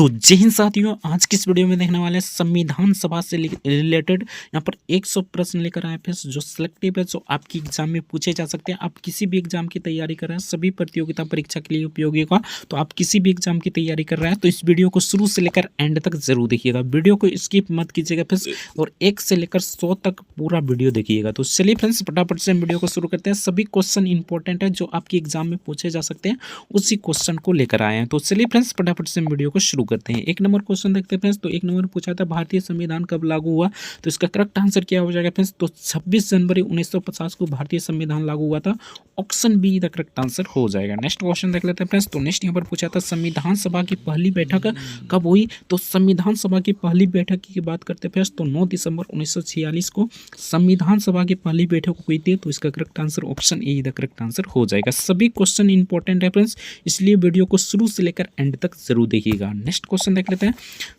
तो जय हिंद साथियों, आज की इस वीडियो में देखने वाले हैं संविधान सभा से रिलेटेड यहाँ पर 100 प्रश्न लेकर आए हैं जो सिलेक्टिव है, जो आपकी एग्जाम में पूछे जा सकते हैं। आप किसी भी एग्जाम की तैयारी कर रहे हैं, सभी प्रतियोगिता परीक्षा के लिए उपयोगी होगा। तो आप किसी भी एग्जाम की तैयारी कर रहे हैं तो इस वीडियो को शुरू से लेकर एंड तक जरूर देखिएगा। वीडियो को स्किप मत कीजिएगा फ्रेंड्स, और 1 से लेकर 100 तक पूरा वीडियो देखिएगा। तो चलिए फ्रेंड्स, फटाफट से वीडियो को शुरू करते हैं। सभी क्वेश्चन इंपॉर्टेंट है जो आपकी एग्जाम में पूछे जा सकते हैं, उसी क्वेश्चन को लेकर आए हैं। तो चलिए फ्रेंड्स, फटाफट से वीडियो को शुरू करते हैं। 1 नंबर क्वेश्चन देखते हैं फ्रेंड्स। तो 1 नंबर पूछा था भारतीय संविधान कब लागू हुआ, तो इसका करेक्ट आंसर क्या हो जाएगा फ्रेंड्स। तो 26 जनवरी 1950 को भारतीय संविधान लागू हुआ था। Option be the correct answer हो जाएगा। नेक्स्ट क्वेश्चन देख लेते हैं फ्रेंड्स। तो नेक्स्ट यहाँ पर पूछा था संविधान सभा की पहली बैठक कब हुई, तो संविधान सभा की पहली बैठक की बात करते हैं फ्रेंड्स। तो 9 दिसंबर 1946 को संविधान सभा की पहली बैठक हुई थी। तो इसका correct answer option A the correct answer हो जाएगा। सभी क्वेश्चन इंपॉर्टेंट है फ्रेंड्स, इसलिए वीडियो को शुरू से लेकर एंड तक जरूर देखिएगा। नेक्स्ट क्वेश्चन देख लेते हैं।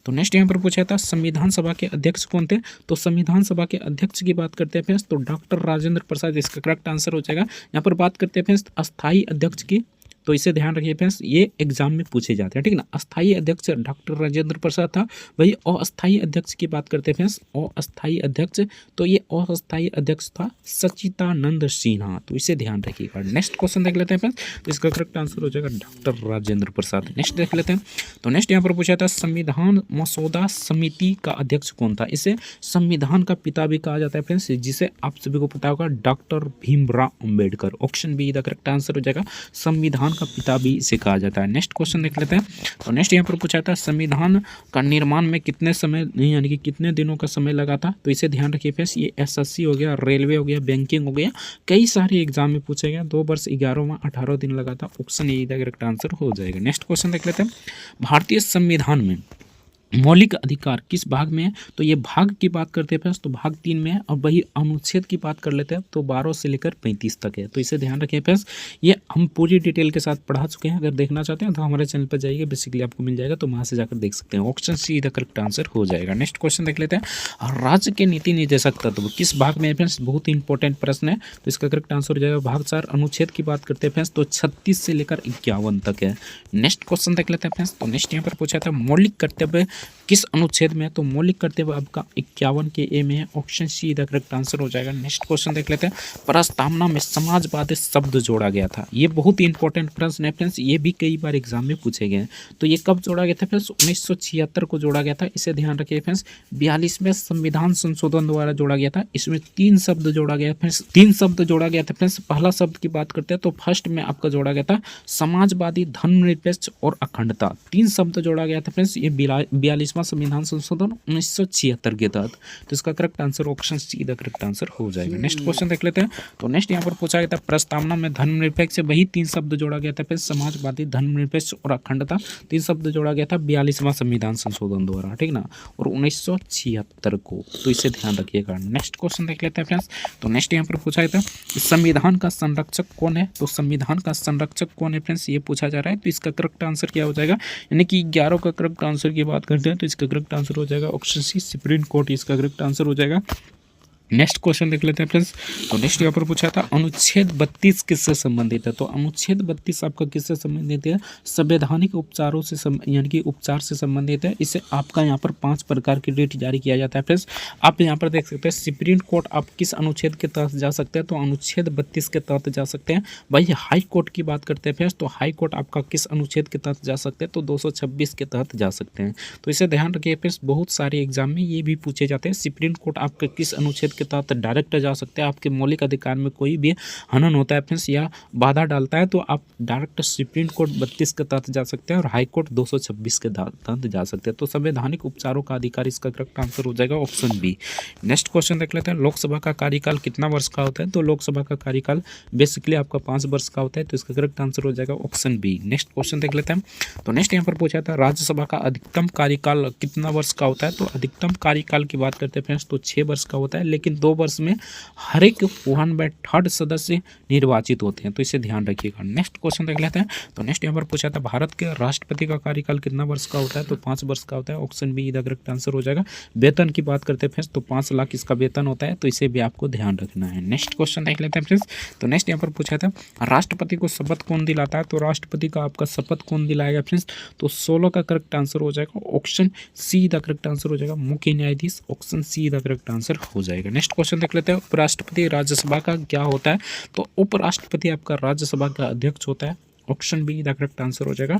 तो नेक्स्ट यहाँ पर पूछा था संविधान सभा के अध्यक्ष कौन थे, तो संविधान सभा के अध्यक्ष की बात करते हैं फ्रेंड्स। तो डॉक्टर राजेंद्र प्रसाद इसका करेक्ट आंसर हो जाएगा। यहाँ पर बात करते हैं फ्रेंड्स अस्थायी अध्यक्ष की, तो इसे ध्यान रखिए फ्रेंड्स, ये एग्जाम में पूछे जाते हैं, ठीक ना। अस्थायी अध्यक्ष डॉक्टर राजेंद्र प्रसाद था। वही अस्थायी अध्यक्ष की बात करते हैं फ्रेंड्स। अस्थायी अध्यक्ष, तो ये अस्थायी अध्यक्ष था सच्चिदानंद सिन्हा, तो इसे ध्यान रखिएगा। नेक्स्ट क्वेश्चन देख लेते हैं फ्रेंड्स। तो इसका करेक्ट आंसर हो जाएगा डॉक्टर राजेंद्र प्रसाद। नेक्स्ट देख लेते हैं। तो नेक्स्ट यहाँ पर पूछा था संविधान मसौदा समिति का अध्यक्ष कौन था। इसे संविधान का पिता भी कहा जाता है फ्रेंड्स, जिसे आप सभी को पता होगा doctor Bhimrao Ambedkar. Option be the correct answer हो जाएगा। संविधान का पिता भी इसे कहा जाता है। नेक्स्ट क्वेश्चन देख लेते हैं। तो नेक्स्ट यहाँ पर पूछा था संविधान का निर्माण में कितने समय यानी कि कितने दिनों का समय लगा था, तो इसे ध्यान रखिए फ्रेंड्स। ये एसएससी हो गया, रेलवे हो गया, बैंकिंग हो गया, कई सारे एग्जाम में पूछा गया। 2 वर्ष 11 माह 18 दिन लगा था। Option A the correct answer हो जाएगा। नेक्स्ट क्वेश्चन देख लेते हैं। भारतीय संविधान में मौलिक अधिकार किस भाग में है, तो ये भाग की बात करते हैं फ्रेंड्स, तो भाग 3 में है। और वही अनुच्छेद की बात कर लेते हैं तो 12 से लेकर 35 तक है। तो इसे ध्यान रखें फ्रेंड्स, ये हम पूरी डिटेल के साथ पढ़ा चुके हैं। अगर देखना चाहते हैं तो हमारे चैनल पर जाइए, बेसिकली आपको मिल जाएगा, तो वहाँ से जाकर देख सकते हैं। Option see the correct answer हो जाएगा। नेक्स्ट क्वेश्चन देख लेते हैं। राज्य के नीति निर्देशक तत्व किस भाग में है फ्रेंड्स, बहुत ही इंपॉर्टेंट प्रश्न है। तो इसका करेक्ट आंसर हो जाएगा भाग 4। अनुच्छेद की बात करते हैं फ्रेंड्स, तो 36 से लेकर 51 तक है। नेक्स्ट क्वेश्चन देख लेते हैं फ्रेंड्स। तो नेक्स्ट यहाँ पर पूछा था मौलिक कर्तव्य किस अनुच्छेद में है, तो मौलिक कर्तव्य आपका 51 के ए में है। Option see the correct answer हो जाएगा। नेक्स्ट क्वेश्चन देख लेते हैं। प्रस्तावना में समाजवादी शब्द जोड़ा गया था, ये बहुत ही इंपॉर्टेंट प्रश्न है फ्रेंड्स, ये भी कई बार एग्जाम में पूछे गए हैं। तो ये कब जोड़ा गया था फ्रेंड्स, 1976 को जोड़ा गया था। इसे ध्यान रखिए फ्रेंड्स। 42वें संविधान संशोधन द्वारा जोड़ा गया था। इसमें 3 शब्द जोड़ा गया फ्रेंड्स, 3 शब्द जोड़ा गया था फ्रेंड्स। पहला शब्द की बात करते हैं तो फर्स्ट में आपका जोड़ा गया था समाजवादी, धर्मनिरपेक्ष और अखंडता। 3 शब्द जोड़ा गया था फ्रेंड्स, ये 42वां संविधान संशोधन 1976 के तहत। तो इसका correct answer option see the correct answer हो जाएगा। नेक्स्ट क्वेश्चन देख लेते हैं। तो नेक्स्ट यहाँ पर पूछा गया था प्रस्तावना में धर्मनिरपेक्ष, वही 3 शब्द जोड़ा गया था फिर समाजवादी, धर्मनिरपेक्ष और अखंडता। 3 शब्द जोड़ा गया था 42वां संविधान संशोधन द्वारा, ठीक ना, और 1976 को। तो इसे ध्यान रखिएगा। नेक्स्ट क्वेश्चन देख लेते हैं फ्रेंड्स। तो नेक्स्ट यहाँ पर पूछा गया था संविधान का संरक्षक कौन है, तो संविधान का संरक्षक कौन है फ्रेंड्स, ये पूछा जा रहा है। तो इसका करेक्ट आंसर क्या हो जाएगा, यानी कि 11 का करेक्ट आंसर की बात करते हैं तो इसका करेक्ट आंसर हो जाएगा ऑप्शन सी सुप्रीम कोर्ट, इसका करेक्ट आंसर हो जाएगा। नेक्स्ट क्वेश्चन देख लेते हैं फ्रेंड्स। तो नेक्स्ट यहाँ पर पूछा था अनुच्छेद 32 किससे संबंधित है, तो अनुच्छेद 32 आपका किससे संबंधित है, संवैधानिक उपचारों से यानी कि उपचार से संबंधित है। इसे आपका यहाँ पर 5 प्रकार की रेट जारी किया जाता है फ्रेंड्स। आप यहाँ पर देख सकते हैं सुप्रीम कोर्ट आप किस अनुच्छेद के तहत जा सकते हैं, तो अनुच्छेद 32 के तहत जा सकते हैं। वही हाई कोर्ट की बात करते हैं फ्रेंड्स, तो हाई कोर्ट आपका किस अनुच्छेद के तहत जा सकते हैं, तो 226 के तहत जा सकते हैं। तो इसे ध्यान रखिए फ्रेंड्स, बहुत सारे एग्जाम में ये भी पूछे जाते हैं सुप्रीम कोर्ट आपका किस अनुच्छेद के तहत डायरेक्ट जा सकते हैं। आपके मौलिक अधिकार में कोई भी हनन होता है फ्रेंड्स या बाधा डालता है तो आप डायरेक्ट सुप्रीम कोर्ट 32 के तहत जा सकते हैं और हाई कोर्ट 226 के तहत जा सकते हैं। तो संवैधानिक उपचारों का अधिकार इसका करेक्ट आंसर हो जाएगा ऑप्शन बी। नेक्स्ट क्वेश्चन देख लेते हैं। लोकसभा का कार्यकाल कितना वर्ष का होता है, तो लोकसभा का कार्यकाल बेसिकली आपका 5 वर्ष का होता है। तो इसका करेक्ट आंसर हो जाएगा ऑप्शन बी। नेक्स्ट क्वेश्चन देख लेते हैं। तो नेक्स्ट यहाँ पर पूछा था राज्यसभा का अधिकतम कार्यकाल कितना वर्ष का होता है, तो अधिकतम कार्यकाल की बात करते हैं फ्रेंड्स तो 6 वर्ष का होता है। लेकिन लेकिन 2 वर्ष में हर एक 1/3 सदस्य निर्वाचित होते हैं, तो इसे ध्यान रखिएगा। नेक्स्ट क्वेश्चन देख लेते हैं। तो नेक्स्ट यहाँ पर पूछा था भारत के राष्ट्रपति का कार्यकाल कितना वर्ष का होता है, तो 5 वर्ष का होता है। ऑप्शन बी इधर करेक्ट आंसर हो जाएगा। वेतन की बात करते हैं फ्रेंड्स, तो 5 लाख इसका वेतन होता है, तो इसे भी आपको ध्यान रखना है। नेक्स्ट क्वेश्चन देख लेते हैं फ्रेंड्स। तो नेक्स्ट यहाँ पर पूछा था राष्ट्रपति को शपथ कौन दिलाता है, तो राष्ट्रपति का आपका शपथ कौन दिलाएगा फ्रेंड्स, तो 16 का करेक्ट आंसर हो जाएगा। Option see the correct answer हो जाएगा, मुख्य न्यायाधीश। Option see the correct answer हो जाएगा। नेक्स्ट क्वेश्चन देख लेते हैं। उपराष्ट्रपति राज्यसभा का क्या होता है, तो उपराष्ट्रपति आपका राज्यसभा का अध्यक्ष होता है। Option be the correct answer हो जाएगा,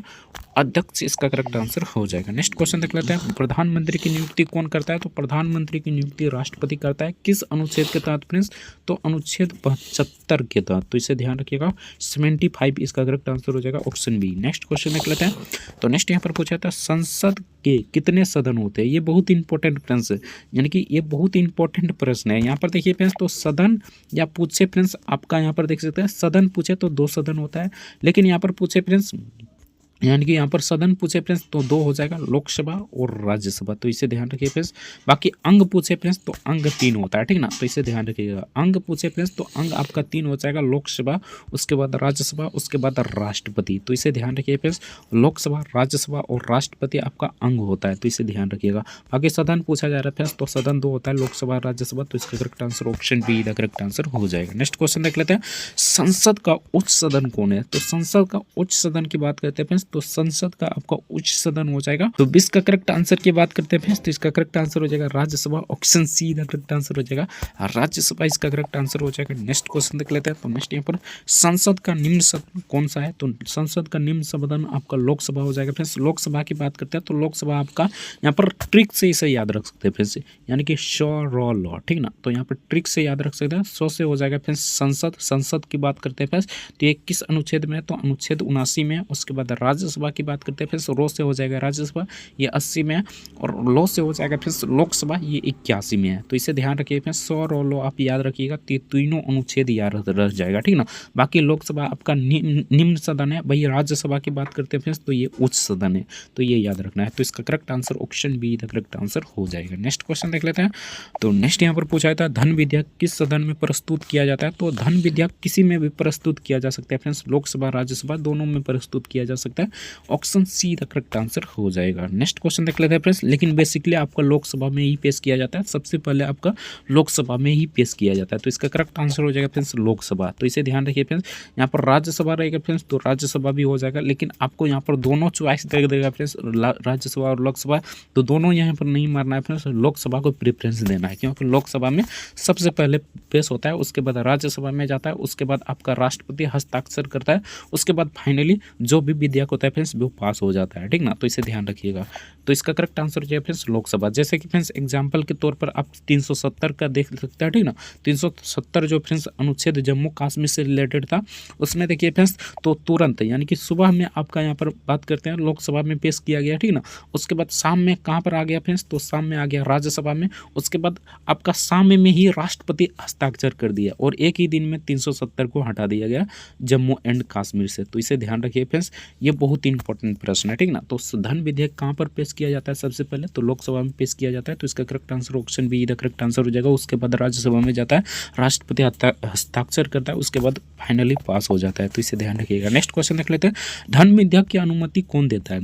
अध्यक्ष इसका करेक्ट आंसर हो जाएगा। नेक्स्ट क्वेश्चन देख लेते हैं। प्रधानमंत्री की नियुक्ति कौन करता है, तो प्रधानमंत्री की नियुक्ति राष्ट्रपति करता है। किस अनुच्छेद के तहत फ्रेंड्स, तो अनुच्छेद 75 के तहत, तो इसे ध्यान रखिएगा। 75 इसका करेक्ट आंसर हो जाएगा, ऑप्शन बी। नेक्स्ट क्वेश्चन देख लेते हैं। तो नेक्स्ट यहाँ पर पूछा था संसद के कितने सदन होते हैं, ये बहुत इंपॉर्टेंट प्रश्न है, यानी कि ये बहुत इंपॉर्टेंट प्रश्न है। यहाँ पर देखिए फ्रेंड्स, तो सदन या पूछे फ्रेंड्स आपका यहाँ पर देख सकते हैं, सदन पूछे तो 2 सदन होता है, लेकिन यहाँ पर पूछे फ्रेंड्स, यानी कि यहाँ पर सदन पूछे फ्रेंड्स तो 2 हो जाएगा, लोकसभा और राज्यसभा, तो इसे ध्यान रखिए फ्रेंड्स। बाकी अंग पूछे फ्रेंड्स तो अंग 3 होता है, ठीक ना, तो इसे ध्यान रखिएगा। अंग पूछे फ्रेंड्स तो अंग आपका 3 हो जाएगा, लोकसभा, उसके बाद राज्यसभा, उसके बाद राष्ट्रपति, तो इसे ध्यान रखिए फ्रेंड्स। लोकसभा, राज्यसभा और राष्ट्रपति आपका अंग होता है, तो इसे ध्यान रखिएगा। बाकी सदन पूछा जा रहा है फ्रेंड्स, तो सदन 2 होता है, लोकसभा, राज्यसभा, तो इसका correct answer option be the correct answer हो जाएगा। नेक्स्ट क्वेश्चन देख लेते हैं। संसद का उच्च सदन कौन है, तो संसद का उच्च सदन की बात करते हैं फ्रेंड्स, तो संसद का आपका उच्च सदन हो जाएगा। तो 20 का करेक्ट आंसर की बात करते हैं तो इसका करेक्ट आंसर हो जाएगा राज्यसभा। ऑप्शन सी का करेक्ट आंसर हो जाएगा राज्यसभा, इसका करेक्ट आंसर हो जाएगा। नेक्स्ट क्वेश्चन देख लेते हैं। तो नेक्स्ट यहाँ पर संसद का निम्न सदन कौन सा है, तो संसद का निम्न सदन आपका लोकसभा हो जाएगा फ्रेंड्स। लोकसभा की बात करते हैं तो लोकसभा आपका यहाँ पर ट्रिक से इसे याद रख सकते हैं फ्रेंड्स, यानी कि शो रॉ लॉ, ठीक ना, तो यहाँ पर ट्रिक से याद रख सकते हैं। 100 से हो जाएगा फ्रेंड्स संसद। संसद की बात करते हैं फ्रेंड्स, तो ये किस अनुच्छेद में है, तो अनुच्छेद 79 में। उसके बाद राज्यसभा की बात करते हैं फ्रेंड्स, रो से हो जाएगा राज्यसभा, ये 80 में है, और लो से हो जाएगा फ्रेंड्स लोकसभा, ये 81 में है, तो इसे ध्यान रखिए फ्रेंड्स। 100 और लो आप याद रखिएगा, तीनों अनुच्छेद याद रह जाएगा, ठीक ना। बाकी लोकसभा आपका निम्न सदन है, वही राज्यसभा की बात करते हैं फ्रेंड्स तो ये उच्च सदन है, तो ये याद रखना है। तो इसका correct answer option be the correct answer हो जाएगा। नेक्स्ट क्वेश्चन देख लेते हैं। तो नेक्स्ट यहाँ पर पूछा था धन विधेयक किस सदन में प्रस्तुत किया जाता है, तो धन विधेयक किसी में भी प्रस्तुत किया जा सकता है फ्रेंड्स, लोकसभा, राज्यसभा दोनों में प्रस्तुत किया जा सकता है। Option see the correct answer हो जाएगा। नेक्स्ट क्वेश्चन देख लेते हैं फ्रेंड्स, लेकिन बेसिकली आपका लोकसभा में ही पेश किया जाता है, सबसे पहले आपका लोकसभा में ही पेश किया जाता है, तो इसका करेक्ट आंसर हो जाएगा फ्रेंड्स लोकसभा, तो इसे ध्यान रखिए फ्रेंड्स। यहाँ पर राज्यसभा रहेगा फ्रेंड्स, तो राज्यसभा भी हो जाएगा, लेकिन आपको यहाँ पर दोनों चॉइस दे देगा फ्रेंड्स, राज्यसभा और लोकसभा, तो दोनों यहाँ पर नहीं मारना है फ्रेंड्स, लोकसभा को प्रेफरेंस देना है, क्योंकि लोकसभा में सबसे पहले पेश होता है, उसके बाद राज्यसभा में जाता है, उसके बाद आपका राष्ट्रपति हस्ताक्षर करता है, उसके बाद फाइनली जो भी विधेयक होता है फ्रेंड्स वो पास हो जाता है, ठीक ना, तो इसे ध्यान रखिएगा। तो इसका करेक्ट आंसर हो जाएगा फ्रेंड्स लोकसभा। जैसे कि फ्रेंड्स एग्जांपल के तौर पर आप 370 का देख सकते हैं, ठीक ना, 370 जो फ्रेंड्स अनुच्छेद जम्मू कश्मीर से रिलेटेड था, उसमें देखिए फ्रेंड्स तो तुरंत यानी कि सुबह में आपका यहाँ पर बात करते हैं लोकसभा में पेश किया गया, ठीक ना, उसके बाद शाम में कहाँ पर आ गया फ्रेंड्स, तो शाम में आ गया राज्यसभा में, उसके बाद आपका शाम में ही राष्ट्रपति हस्ताक्षर कर दिया और एक ही दिन में 370 को हटा दिया गया जम्मू एंड कश्मीर से, तो इसे ध्यान रखिए फ्रेंड्स, ये बहुत इंपॉर्टेंट प्रश्न है, ठीक ना। तो धन विधेयक कहाँ पर पेश किया जाता है सबसे पहले, तो लोकसभा में पेश किया जाता है, तो इसका correct answer option be the correct answer हो जाएगा। उसके बाद राज्यसभा में जाता है, राष्ट्रपति हस्ताक्षर करता है, उसके बाद फाइनली पास हो जाता है, तो इसे ध्यान रखिएगा। नेक्स्ट क्वेश्चन देख लेते हैं। धन विधेयक की अनुमति कौन देता है,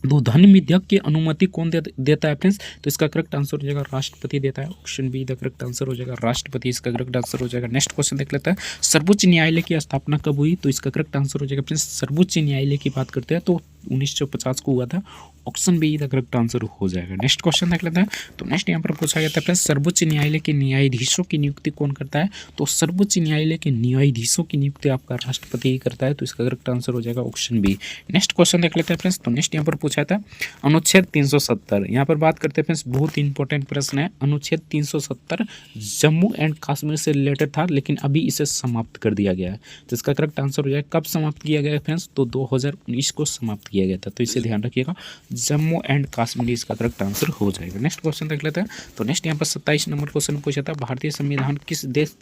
तो धन विधेयक की अनुमति कौन देता है फ्रेंड्स, तो इसका करेक्ट आंसर हो जाएगा राष्ट्रपति देता है। Option be the correct answer हो जाएगा राष्ट्रपति, इसका करेक्ट आंसर हो जाएगा। नेक्स्ट क्वेश्चन देख लेते हैं। सर्वोच्च न्यायालय की स्थापना कब हुई, तो इसका करेक्ट आंसर हो जाएगा फ्रेंड्स सर्वोच्च न्यायालय की बात करते हैं तो 1950 को हुआ था। Option be the correct answer हो जाएगा। नेक्स्ट क्वेश्चन देख लेते हैं। तो नेक्स्ट यहाँ पर पूछा गया था फ्रेंड्स सर्वोच्च न्यायालय के न्यायाधीशों की नियुक्ति कौन करता है, तो सर्वोच्च न्यायालय के न्यायाधीशों की नियुक्ति आपका राष्ट्रपति ही करता है, तो इसका करेक्ट आंसर हो जाएगा ऑप्शन बी। नेक्स्ट क्वेश्चन देख लेते हैं फ्रेंड्स। तो नेक्स्ट यहाँ पर पूछा था अनुच्छेद 370, यहाँ पर बात करते हैं फ्रेंड्स बहुत इंपॉर्टेंट प्रश्न है। अनुच्छेद 370 जम्मू एंड कश्मीर से रिलेटेड था, लेकिन अभी इसे समाप्त कर दिया गया है, तो इसका करेक्ट आंसर हो जाएगा कब समाप्त किया गया फ्रेंड्स, तो 2019 को समाप्त किया गया था, तो इसे ध्यान रखिएगा जम्मू एंड कश्मीर इसका करेक्ट आंसर हो जाएगा। नेक्स्ट क्वेश्चन देख लेते हैं। तो नेक्स्ट यहाँ पर 27 नंबर क्वेश्चन पूछा था, भारतीय संविधान किस देश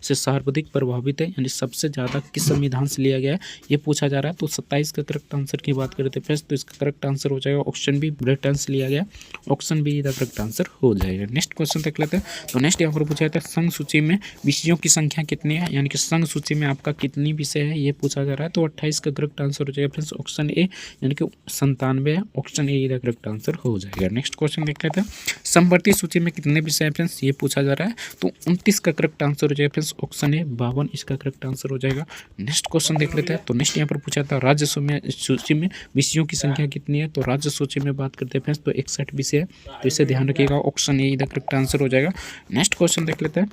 से सर्वाधिक प्रभावित है, यानी सबसे ज़्यादा किस संविधान से लिया गया है, ये पूछा जा रहा है। तो 27 का करेक्ट आंसर की बात करें फ्रेंड्स, तो इसका करेक्ट आंसर हो जाएगा ऑप्शन बी, ब्रिटेन से लिया गया। ऑप्शन बी का करेक्ट आंसर हो जाएगा। नेक्स्ट क्वेश्चन देख लेते हैं। तो नेक्स्ट यहाँ पर पूछा जाता है, संघ सूची में विषयों की संख्या कितनी है, यानी कि संघ सूची में आपका कितनी विषय है, ये पूछा जा रहा है। तो 28 का करेक्ट आंसर हो जाएगा फ्रेंड्स ऑप्शन ए, यानी कि 97 है। ऑप्शन ए का करेक्ट आंसर हो जाएगा। नेक्स्ट क्वेश्चन देख लेते हैं, समवर्ती सूची में कितने विषय है फ्रेंड्स, ये पूछा जा रहा है। तो 29 का करेक्ट आंसर हो जाएगा फ्रेंड्स ऑप्शन ए, 52 इसका करेक्ट आंसर हो जाएगा। नेक्स्ट क्वेश्चन देख लेते हैं। तो नेक्स्ट यहाँ पर पूछा था, राज्य सूची में विषयों की संख्या कितनी है, तो राज्य सूची में बात करते हैं फ्रेंड्स तो 61 विषय है, तो इसे ध्यान रखिएगा। Option A the correct answer हो जाएगा। नेक्स्ट क्वेश्चन देख लेते हैं।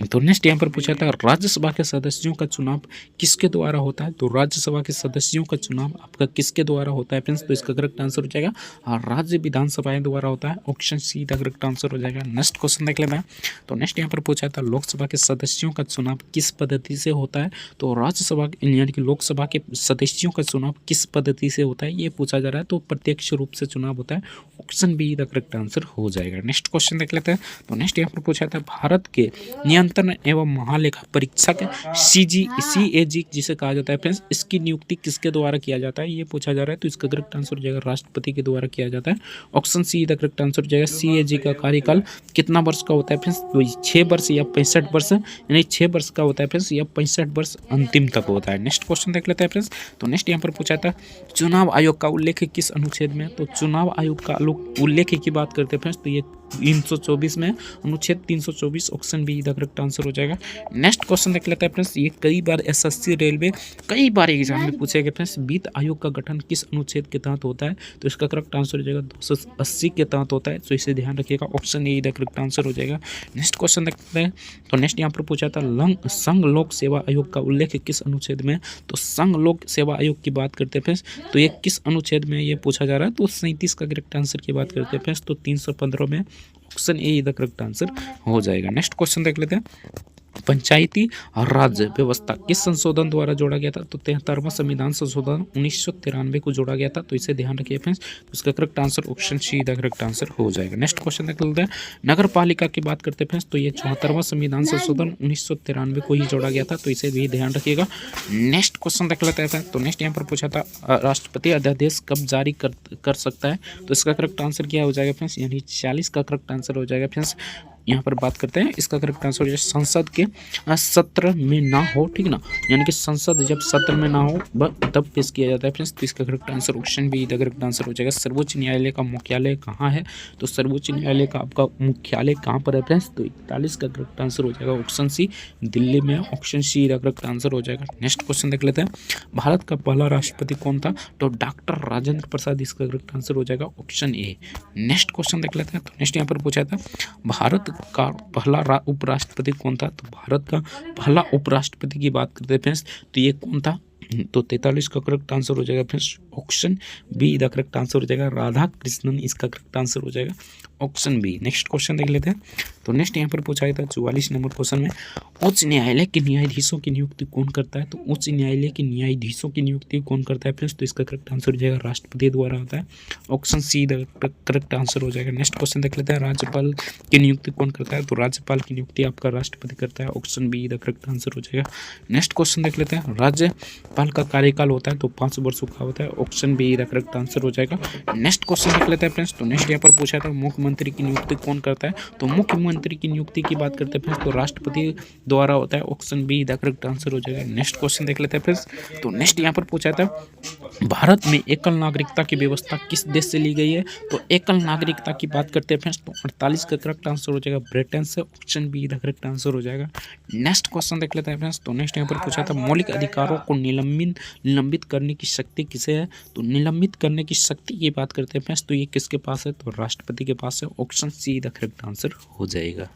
तो नेक्स्ट यहाँ पर पूछा था, राज्यसभा के सदस्यों का चुनाव किसके द्वारा होता है, तो राज्यसभा के सदस्यों का चुनाव आपका किसके द्वारा होता है फ्रेंड्स, तो इसका करेक्ट आंसर हो जाएगा राज्य विधानसभाएं द्वारा होता है। Option see the correct answer हो जाएगा। नेक्स्ट क्वेश्चन देख लेते हैं। तो नेक्स्ट यहाँ पर पूछा था, लोकसभा के सदस्यों का चुनाव किस पद्धति से होता है, तो राज्यसभा यानी कि लोकसभा के सदस्यों का चुनाव किस पद्धति से होता है, ये पूछा जा रहा है। तो प्रत्यक्ष रूप से चुनाव होता है। Option be the correct answer हो जाएगा। नेक्स्ट क्वेश्चन देख लेते हैं। तो नेक्स्ट यहाँ पर पूछा था, भारत के नियंत्रण एवं महालेखा परीक्षक CAG जिसे कहा जाता है फ्रेंड्स, इसकी नियुक्ति किसके द्वारा किया जाता है, ये पूछा जा रहा है। तो इसका करेक्ट आंसर हो जाएगा राष्ट्रपति के द्वारा किया जाता है। Option see the correct answer हो जाएगा। CAG का कार्यकाल कितना वर्ष का होता है फ्रेंड्स, तो 6 वर्ष या 65 वर्ष, यानी 6 वर्ष का होता है फ्रेंड्स, या 65 वर्ष अंतिम तक होता है। नेक्स्ट क्वेश्चन देख लेते हैं फ्रेंड्स। तो नेक्स्ट यहाँ पर पूछा था, चुनाव आयोग का उल्लेख किस अनुच्छेद में, तो चुनाव आयोग का उल्लेख की बात करते हैं फ्रेंड्स, तो ये 324 में, अनुच्छेद 324। Option be the correct answer हो जाएगा। नेक्स्ट क्वेश्चन देख लेते हैं फ्रेंड्स। ये कई बार SSC रेलवे कई बार एग्जाम में पूछे गए फ्रेंड्स, वित्त आयोग का गठन किस अनुच्छेद के तहत होता है, तो इसका करेक्ट आंसर हो जाएगा 280 के तहत होता है। तो इसे ध्यान रखिएगा। Option A the correct answer हो जाएगा। नेक्स्ट क्वेश्चन देखते हैं। तो नेक्स्ट यहाँ पर पूछा था, संघ लोक सेवा आयोग का उल्लेख किस अनुच्छेद में, तो संघ लोक सेवा आयोग की बात करते हैं फ्रेंड्स, तो ये किस अनुच्छेद में ये पूछा जा रहा है, तो 37 का करेक्ट आंसर की बात करते हैं फ्रेंड्स, तो 315 में। Option A the correct answer हो जाएगा। नेक्स्ट क्वेश्चन देख लेते हैं। पंचायती राज व्यवस्था किस संशोधन द्वारा जोड़ा गया था, तो 73वां संविधान संशोधन 1993 को जोड़ा गया था। तो इसे ध्यान रखिए फ्रेंड्स। तो इसका correct answer option see the correct answer हो जाएगा। नेक्स्ट क्वेश्चन देख लेते हैं। नगर पालिका की बात करते हैं फ्रेंड्स, तो ये 74वां संविधान संशोधन 1993 को ही जोड़ा गया था। तो इसे भी ध्यान रखिएगा। नेक्स्ट क्वेश्चन देख लेते हैं। तो नेक्स्ट यहाँ पर पूछा था, राष्ट्रपति अध्यादेश कब जारी कर सकता है, तो इसका करेक्ट आंसर क्या हो जाएगा फ्रेंड्स, यानी 40 का करेक्ट आंसर हो जाएगा फ्रेंड्स। यहाँ पर बात करते हैं, इसका करेक्ट आंसर हो संसद के सत्र में ना हो, ठीक ना, यानी कि संसद जब सत्र में ना हो तब पेश किया जाता है फ्रेंड्स। तो इसका correct answer option be the correct answer हो जाएगा। सर्वोच्च न्यायालय का मुख्यालय कहाँ है, तो सर्वोच्च न्यायालय का आपका मुख्यालय कहाँ पर है फ्रेंड्स, तो 41 का करेक्ट आंसर हो जाएगा। ऑप्शन सी दिल्ली में। Option see the correct answer हो जाएगा। नेक्स्ट क्वेश्चन देख लेते हैं। भारत का पहला राष्ट्रपति कौन था, तो डॉक्टर राजेंद्र प्रसाद इसका करेक्ट आंसर हो जाएगा। Option A. नेक्स्ट क्वेश्चन देख लेते हैं। तो नेक्स्ट यहाँ पर पूछा था, भारत का पहला उपराष्ट्रपति कौन था, तो भारत का पहला उपराष्ट्रपति की बात करते हैं फ्रेंड्स, तो ये कौन था, तो 43 का करेक्ट आंसर हो जाएगा friends. Option be the correct answer हो जाएगा। राधा कृष्णन इसका करेक्ट आंसर हो जाएगा। Option B. नेक्स्ट क्वेश्चन देख लेते हैं। तो नेक्स्ट यहाँ पर पूछा गया था 44 नंबर क्वेश्चन में, उच्च न्यायालय के न्यायाधीशों की नियुक्ति कौन करता है, तो उच्च न्यायालय के न्यायाधीशों की नियुक्ति कौन करता है फ्रेंड्स, तो इसका करेक्ट आंसर हो जाएगा राष्ट्रपति द्वारा होता है। Option see the correct answer हो जाएगा। नेक्स्ट क्वेश्चन देख लेते हैं। राज्यपाल की नियुक्ति कौन करता है, तो राज्यपाल की नियुक्ति आपका राष्ट्रपति करता है। Option be the correct answer हो जाएगा। नेक्स्ट क्वेश्चन देख लेते हैं। राज्यपाल का कार्यकाल होता है तो 5 वर्षों का होता है। Option be the correct answer हो जाएगा। नेक्स्ट क्वेश्चन देख लेते हैं फ्रेंड्स। तो नेक्स्ट यहाँ पर पूछा था, मुख्यमंत्री की नियुक्ति कौन करता है, तो मुख्यमंत्री की नियुक्ति की बात करते हैं फ्रेंड्स, तो राष्ट्रपति द्वारा होता है। Option be the correct answer हो जाएगा। नेक्स्ट क्वेश्चन देख लेते हैं फ्रेंड्स। तो नेक्स्ट यहाँ पर पूछा था, भारत में एकल नागरिकता की व्यवस्था किस देश से ली गई है, तो एकल नागरिकता की बात करते हैं फ्रेंड्स, तो 48 का करेक्ट आंसर हो जाएगा ब्रिटेन से। Option be the correct answer हो जाएगा। नेक्स्ट क्वेश्चन देख लेते हैं फ्रेंड्स। तो नेक्स्ट यहाँ पर पूछा था, मौलिक अधिकारों को निलंबित करने की शक्ति किसे है, तो निलंबित करने की शक्ति की बात करते हैं फ्रेंड्स, तो ये किसके पास है, तो राष्ट्रपति के पास है। Option see the correct answer हो जाएगा।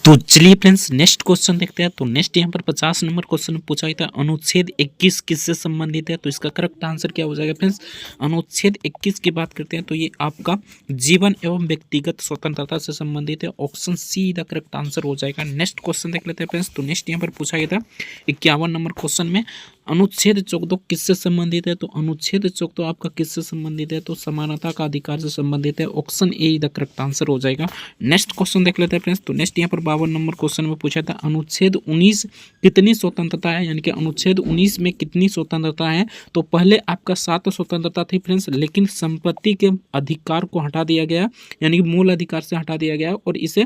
तो चलिए फ्रेंड्स नेक्स्ट क्वेश्चन देखते हैं। तो नेक्स्ट यहाँ पर 50 नंबर क्वेश्चन पूछा गया था, अनुच्छेद 21 किससे संबंधित है? तो इसका करेक्ट आंसर क्या हो जाएगा फ्रेंड्स? अनुच्छेद 21 की बात करते हैं तो ये आपका जीवन एवं व्यक्तिगत स्वतंत्रता से संबंधित है। Option see the correct answer हो जाएगा। नेक्स्ट क्वेश्चन देख लेते हैं फ्रेंड्स। तो नेक्स्ट यहाँ पर पूछा गया था 51 नंबर क्वेश्चन में, अनुच्छेद 14 किससे संबंधित है? तो अनुच्छेद 14 आपका किससे संबंधित है? तो समानता का अधिकार से संबंधित है। Option A the correct answer हो जाएगा। नेक्स्ट क्वेश्चन देख लेते हैं फ्रेंड्स। तो नेक्स्ट यहाँ पर 52 नंबर क्वेश्चन में पूछा था, अनुच्छेद 19 कितनी स्वतंत्रता है? यानी कि अनुच्छेद 19 में कितनी स्वतंत्रता है? तो पहले आपका 7 स्वतंत्रता थी फ्रेंड्स, लेकिन संपत्ति के अधिकार को हटा दिया गया, यानी कि मूल अधिकार से हटा दिया गया और इसे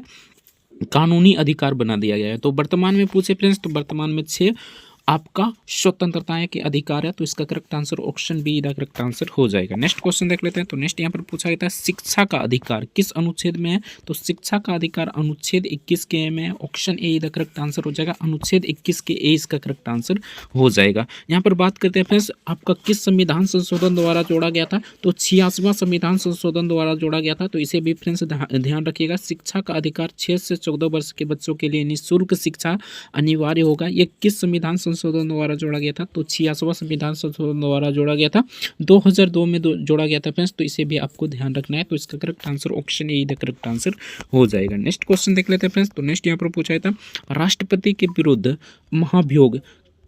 कानूनी अधिकार बना दिया गया है। तो वर्तमान में पूछे फ्रेंड्स, तो वर्तमान में 6 आपका स्वतंत्रताएं के अधिकार है। तो इसका correct answer option be the correct answer हो जाएगा। नेक्स्ट क्वेश्चन देख लेते हैं। तो नेक्स्ट यहाँ पर पूछा गया था, शिक्षा का अधिकार किस अनुच्छेद में है? तो शिक्षा का अधिकार अनुच्छेद 21 के में है। Option A the correct answer हो जाएगा। अनुच्छेद 21 के ए इसका करेक्ट आंसर हो जाएगा। यहाँ पर बात करते हैं फ्रेंड्स, आपका किस संविधान संशोधन द्वारा जोड़ा गया था? तो 86वां संविधान संशोधन द्वारा जोड़ा गया था। तो इसे भी फ्रेंड्स ध्यान रखिएगा। शिक्षा का अधिकार 6 से 14 वर्ष के बच्चों के लिए निःशुल्क शिक्षा अनिवार्य होगा। ये किस संविधान संशोधन द्वारा जोड़ा गया था? तो 86वां संविधान संशोधन द्वारा जोड़ा गया था। 2002 में जोड़ा गया था फ्रेंड्स। तो इसे भी आपको ध्यान रखना है। तो इसका correct answer option A the correct answer हो जाएगा। नेक्स्ट क्वेश्चन देख लेते हैं फ्रेंड्स। तो नेक्स्ट यहाँ पर पूछा था, राष्ट्रपति के विरुद्ध महाभियोग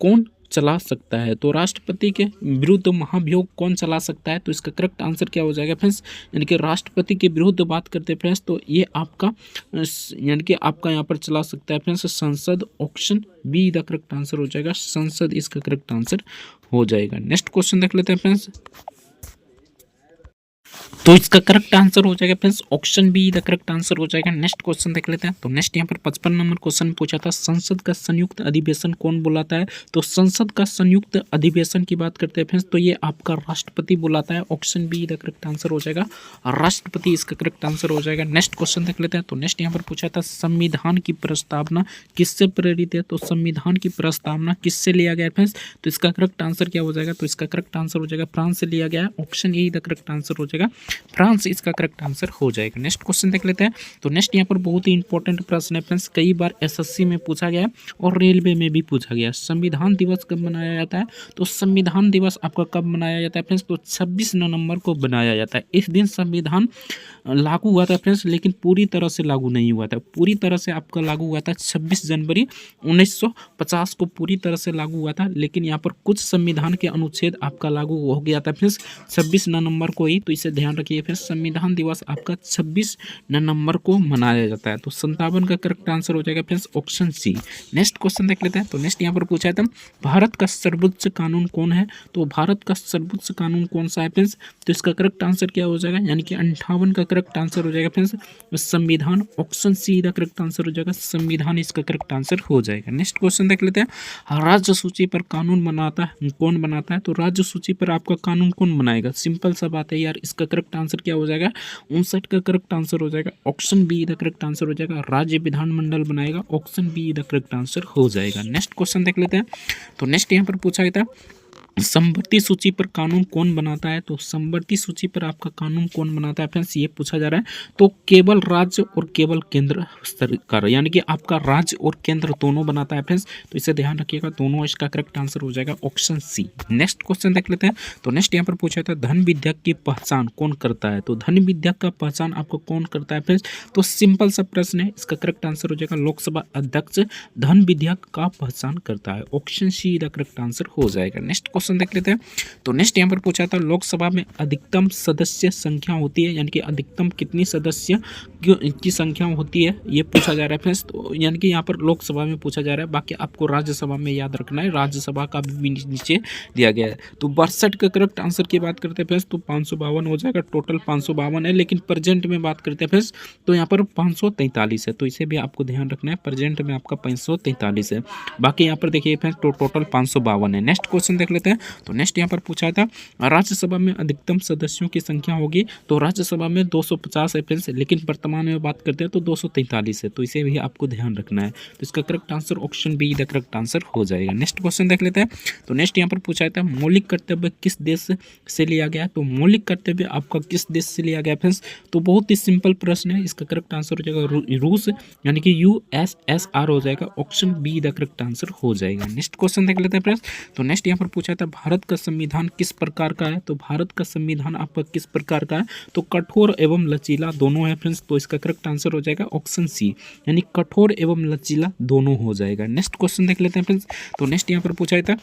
कौन चला सकता है? तो राष्ट्रपति के विरुद्ध महाभियोग कौन चला सकता है? तो इसका करेक्ट आंसर क्या हो जाएगा फ्रेंड्स? यानी कि राष्ट्रपति के विरुद्ध बात करते हैं फ्रेंड्स, तो ये आपका यानी कि आपका यहाँ पर चला सकता है फ्रेंड्स संसद। Option be the correct answer हो जाएगा। संसद इसका करेक्ट आंसर हो जाएगा। नेक्स्ट क्वेश्चन देख लेते हैं फ्रेंड्स। तो इसका करेक्ट आंसर हो जाएगा friends option be the correct answer हो जाएगा। नेक्स्ट क्वेश्चन देख लेते हैं। तो नेक्स्ट यहाँ पर 55 नंबर क्वेश्चन पूछा था, संसद का संयुक्त अधिवेशन कौन बुलाता है? तो संसद का संयुक्त अधिवेशन की बात करते हैं फ्रेंड्स, तो ये आपका राष्ट्रपति बुलाता है। Option be the correct answer हो जाएगा। राष्ट्रपति इसका करेक्ट आंसर हो जाएगा। नेक्स्ट क्वेश्चन देख लेते हैं। तो नेक्स्ट यहाँ पर पूछा था, संविधान की प्रस्तावना किससे प्रेरित है? तो संविधान की प्रस्तावना किससे लिया गया फ्रेंड्स? तो इसका करेक्ट आंसर क्या हो जाएगा? तो इसका करेक्ट आंसर हो जाएगा फ्रांस से लिया गया है। Option A the correct answer हो जाएगा। फ्रांस इसका करेक्ट आंसर हो जाएगा। नेक्स्ट क्वेश्चन देख लेते हैं। तो नेक्स्ट यहाँ पर बहुत ही इंपॉर्टेंट प्रश्न है फ्रेंड्स, कई बार एसएससी में पूछा गया है और रेलवे में भी पूछा गया है। संविधान दिवस कब मनाया जाता है? तो संविधान दिवस आपका कब मनाया जाता है फ्रेंड्स? तो 26 नवंबर को बनाया जाता है। इस दिन संविधान लागू हुआ था फ्रेंड्स, लेकिन पूरी तरह से लागू नहीं हुआ था। पूरी तरह से आपका लागू हुआ था 26 जनवरी 1950 को पूरी तरह से लागू हुआ था, लेकिन यहाँ पर कुछ संविधान के अनुच्छेद आपका लागू हो गया था फ्रेंड्स 26 नवंबर को ही। तो इसे ध्यान रखिए फ्रेंड्स, संविधान दिवस आपका 26 नवंबर को मनाया जाता है। तो 57 का करेक्ट आंसर हो जाएगा friends option C. Next question देख लेते हैं। तो नेक्स्ट यहाँ पर पूछा था, भारत का सर्वोच्च कानून कौन है? तो भारत का सर्वोच्च कानून कौन सा है फ्रेंड्स? तो इसका करेक्ट आंसर क्या हो जाएगा? यानी कि 58 का करेक्ट आंसर हो जाएगा फ्रेंड्स संविधान। Option see the correct answer हो जाएगा। संविधान इसका करेक्ट आंसर हो जाएगा। नेक्स्ट क्वेश्चन देख लेते हैं, राज्य सूची पर कानून कौन बनाता है? तो राज्य सूची पर आपका कानून कौन बनाएगा? सिंपल सा बात है यार। इसका करेक्ट आंसर क्या हो जाएगा? 59 का करेक्ट आंसर हो जाएगा। Option be the correct answer हो जाएगा। राज्य विधानमंडल बनाएगा। Option be the correct answer हो जाएगा। नेक्स्ट क्वेश्चन देख लेते हैं। तो नेक्स्ट यहाँ पर पूछा गया था, समवर्ती सूची पर कानून कौन बनाता है? तो समवर्ती सूची पर आपका कानून कौन बनाता है फ्रेंड्स, ये पूछा जा रहा है। तो केवल राज्य और केवल केंद्र सरकार, यानी कि आपका राज्य और केंद्र दोनों बनाता है फ्रेंड्स। तो इसे ध्यान रखिएगा, दोनों इसका करेक्ट आंसर हो जाएगा ऑप्शन सी। नेक्स्ट क्वेश्चन देख लेते हैं। तो नेक्स्ट यहाँ पर पूछा था, धन विधेयक की पहचान कौन करता है? तो धन विधेयक का पहचान आपको कौन करता है फ्रेंड्स? तो सिंपल सा प्रश्न है, इसका करेक्ट आंसर हो जाएगा लोकसभा अध्यक्ष धन विधेयक का पहचान करता है। Option see the correct answer हो जाएगा। नेक्स्ट क्वेश्चन देख लेते हैं। तो नेक्स्ट यहाँ पर पूछा था, लोकसभा में अधिकतम सदस्य संख्या होती है, यानी कि अधिकतम कितनी सदस्य की संख्या होती है, ये पूछा जा रहा है फ्रेंड्स। तो यानी कि यहाँ पर लोकसभा में पूछा जा रहा है, बाकी आपको राज्यसभा में याद रखना है। राज्यसभा का भी नीचे दिया गया है। तो 62 का करेक्ट आंसर की बात करते हैं फ्रेंड्स, तो 552 हो जाएगा। टोटल 552 है, लेकिन प्रेजेंट में बात करते हैं फ्रेंड्स, तो यहाँ पर 543 है। तो इसे भी आपको ध्यान रखना है, प्रेजेंट में आपका 543 है। बाकी यहाँ पर देखिए फ्रेंड्स, तो टोटल 552 है। नेक्स्ट क्वेश्चन देख लेते हैं। हैं। तो नेक्स्ट यहाँ पर पूछा था राज्यसभा में अधिकतम सदस्यों की संख्या होगी, तो राज्यसभा में 250 है फ्रेंड्स, लेकिन वर्तमान में बात करते हैं तो 243 है, तो इसे भी आपको ध्यान रखना है। तो इसका correct answer option be the correct answer हो जाएगा। नेक्स्ट क्वेश्चन देख लेते हैं। तो नेक्स्ट यहाँ पर पूछा था मौलिक कर्तव्य किस देश से लिया गया, तो मौलिक कर्तव्य आपका किस देश से लिया गया फ्रेंड्स, तो बहुत ही सिंपल प्रश्न है। इसका करेक्ट आंसर हो जाएगा रूस, यानी कि USSR हो जाएगा। Option be the correct answer हो जाएगा। नेक्स्ट क्वेश्चन देख लेते हैं फ्रेंड्स। तो नेक्स्ट यहाँ पर पूछा था भारत का संविधान किस प्रकार का है, तो भारत का संविधान आपका किस प्रकार का है, तो कठोर एवं लचीला दोनों है फ्रेंड्स। तो इसका करेक्ट आंसर हो जाएगा ऑप्शन सी, यानी कठोर एवं लचीला दोनों हो जाएगा। नेक्स्ट क्वेश्चन देख लेते हैं फ्रेंड्स। तो नेक्स्ट यहाँ पर पूछा था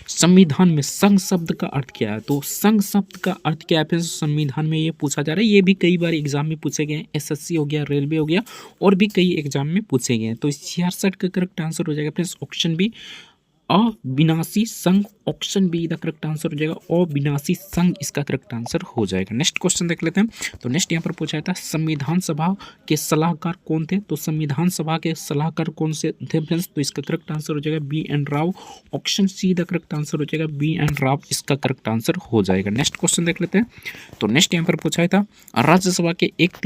संविधान में संघ शब्द का अर्थ क्या है, तो संघ शब्द का अर्थ क्या है फ्रेंड्स, संविधान में ये पूछा जा रहा है। ये भी कई बार एग्जाम में पूछे गए हैं, SSC हो गया, रेलवे हो गया, और भी कई एग्जाम में पूछे गए हैं। तो 66 का करेक्ट आंसर हो जाएगा फ्रेंड्स ऑप्शन बी अविनाशी संघ। Option be the correct answer हो जाएगा अविनाशी संघ, इसका करेक्ट आंसर हो जाएगा। नेक्स्ट क्वेश्चन देख लेते हैं। तो नेक्स्ट यहाँ पर पूछा था संविधान सभा के सलाहकार कौन थे, तो संविधान सभा के सलाहकार कौन से थे फ्रेंड्स, तो इसका करेक्ट आंसर हो जाएगा BN Rao. Option see the correct answer हो जाएगा BN राव, इसका करेक्ट आंसर हो जाएगा। नेक्स्ट क्वेश्चन देख लेते हैं। तो नेक्स्ट यहाँ पर पूछा था राज्यसभा के एक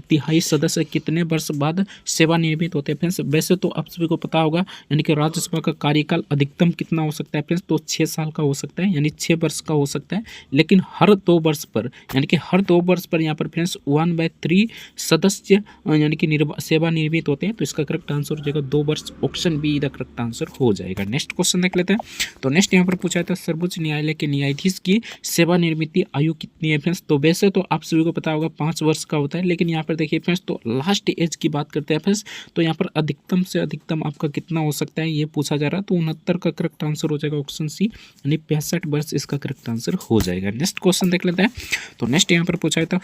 तिहाई सदस्य कितने वर्ष बाद सेवानिवृत्त होते हैं फ्रेंड्स। वैसे तो आप सभी को पता होगा, यानी कि राज्यसभा का कार्यकाल अधिकतम कितना हो सकता है फ्रेंड्स, तो 6 साल का हो सकता है, यानी 6 वर्ष का हो सकता है। लेकिन हर 2 वर्ष पर, यानी कि हर 2 वर्ष पर यहाँ पर फ्रेंड्स 1/3 सदस्य यानी कि सेवानिवृत्त होते हैं। तो इसका करेक्ट आंसर हो जाएगा 2 वर्ष। Option be the correct answer हो जाएगा। नेक्स्ट क्वेश्चन देख लेते हैं। तो नेक्स्ट यहाँ पर पूछा था सर्वोच्च न्यायालय के न्यायाधीश की सेवानिवृत्ति आयु कितनी है फ्रेंड्स। तो वैसे तो आप सभी को पता होगा 5 वर्ष का होता है, लेकिन यहाँ पर देखिए फ्रेंड्स, तो लास्ट एज की बात करते हैं फ्रेंड्स, तो यहाँ पर अधिकतम से अधिकतम आपका कितना हो सकता है ये पूछा जा रहा है। तो 69 का करेक्ट आंसर हो जाएगा ऑप्शन सी, यानी 65 वर्ष इसका करेक्ट आंसर हो जाएगा। नेक्स्ट क्वेश्चन देख लेते हैं। तो नेक्स्ट यहाँ पर पूछा था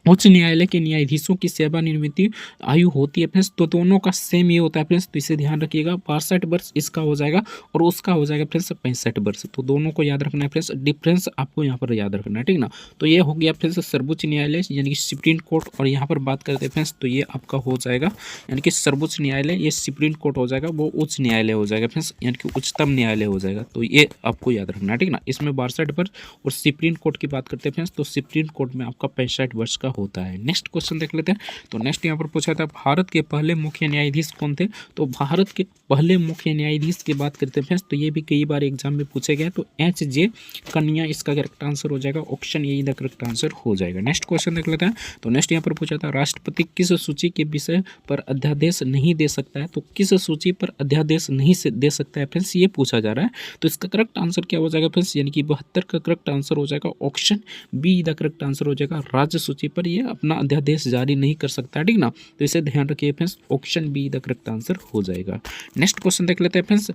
उच्च न्यायालय के न्यायाधीशों की सेवानिवृत्ति आयु होती है फ्रेंड्स, तो दोनों का सेम ये होता है फ्रेंड्स। तो इसे ध्यान रखिएगा, 62 वर्ष इसका हो जाएगा और उसका हो जाएगा फ्रेंड्स 65 वर्ष। तो दोनों को याद रखना है फ्रेंड्स, डिफरेंस आपको यहाँ पर याद रखना है, ठीक ना। तो ये हो गया फ्रेंड्स सर्वोच्च न्यायालय यानी कि सुप्रीम कोर्ट, और यहाँ पर बात करते हैं फ्रेंड्स, तो ये आपका हो जाएगा यानी कि सर्वोच्च न्यायालय, ये सुप्रीम कोर्ट हो जाएगा, वो उच्च न्यायालय हो जाएगा फ्रेंड्स, यानी कि उच्चतम न्यायालय हो जाएगा। तो ये आपको याद रखना है, ठीक ना। इसमें 62 वर्ष, और सुप्रीम कोर्ट की बात करते हैं फ्रेंड्स, तो सुप्रीम कोर्ट में आपका 65 वर्ष का होता है। नेक्स्ट क्वेश्चन देख लेते हैं। तो नेक्स्ट यहाँ पर पूछा था भारत के पहले मुख्य न्यायाधीश कौन थे, तो भारत के पहले मुख्य न्यायाधीश की बात करते हैं फ्रेंड्स, तो ये भी कई बार एग्जाम में पूछे गए। तो HJ कन्या इसका करेक्ट आंसर हो जाएगा। Option A the correct answer हो जाएगा। नेक्स्ट क्वेश्चन देख लेते हैं। तो नेक्स्ट यहाँ पर पूछा था राष्ट्रपति किस सूची के विषय पर अध्यादेश नहीं दे सकता है, तो किस सूची पर अध्यादेश नहीं दे सकता है फ्रेंड्स, ये पूछा जा रहा है। तो इसका करेक्ट आंसर क्या हो जाएगा फ्रेंड्स, यानी कि 72 का करेक्ट आंसर हो जाएगा। Option be the correct answer हो जाएगा, राज्य सूची पर ये अपना अध्यादेश जारी नहीं कर सकता है, ठीक ना। तो इसे ध्यान रखिए friends, option be the correct answer हो जाएगा। नेक्स्ट क्वेश्चन देख लेते हैं फ्रेंड्स।